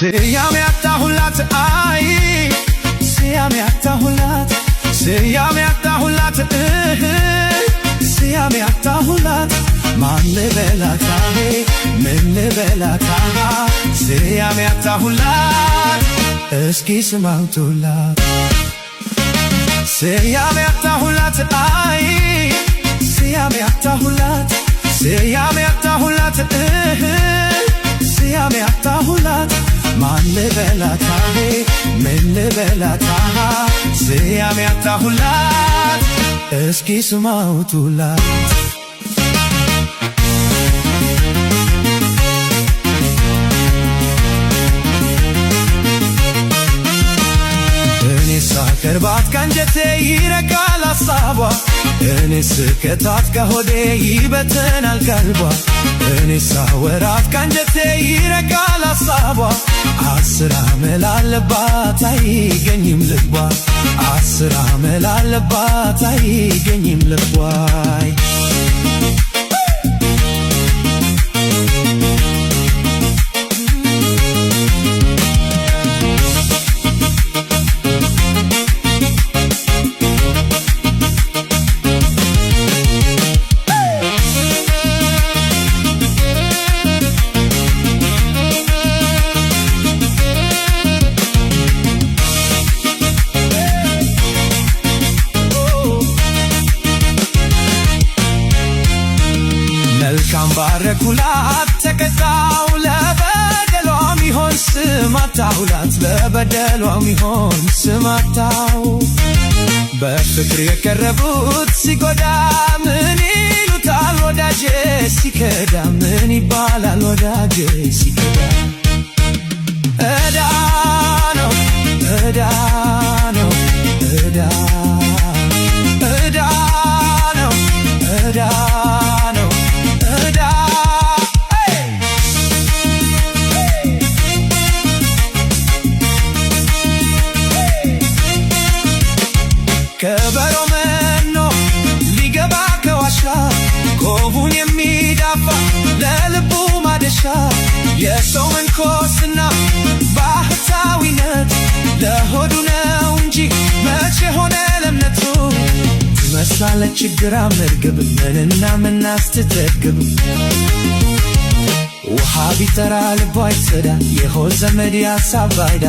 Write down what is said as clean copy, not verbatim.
ስያሜ ያጣሁላት አይ ስያሜ ያጣሁላት ስያሜ ያጣሁላት ስያሜ ያጣሁላት ማን ልበላት ምን ልበላት ስያሜ ያጣሁላት እስኪ ስም አውጡላት ስያሜ ያጣሁላት አይ ስያሜ ያጣሁላት ስያሜ ያጣሁላት ስያሜ ያጣሁላት ማን ልበላት ምን ልበላት ስያሜ ያጣሁላት እስኪ ስም አውጡላት ሳቀርባት ካንጀቴ ይረቃል ሐሳቧ እኔ ስከታት ከሆዴ ይበተናል ቀልቧ እኔ ሳወራት ካንጀቴ ይረቃል ሐሳቧ አስር አመል አለባት አይገኝም ልቧ አስር አመል አለባት አይገኝም ልቧ መልካም ባረኩላት ተቀጣው ለበደሏም ይሆን ስማታውላት ለበደሏም ይሆን ስማታው በፍቅር የቀረቡት ሲጎዳ ምን ይሉታል ወዳጄ ሲከዳ ምን ይባላል ወዳጄ ሲከዳ እዳ ነው እዳ ነው እዳ እዳ ነው እዳ ከበሮ መኖ ሊገባ ከዋሻ ኮቡን የሚዳፋ ለልቡ ማደሻ የሰው መንኮስና ባህታዊነት ለሆዱ ነው እንጂ መቼ ሆነ ለእምነቱ ትመስላለች ችግር አመርግብ ምንና ምናስትጠግብ ውሃ ቢጠራ ልቧ ይጸዳ የሆድ ዘመድ ያሳብ ባይዳ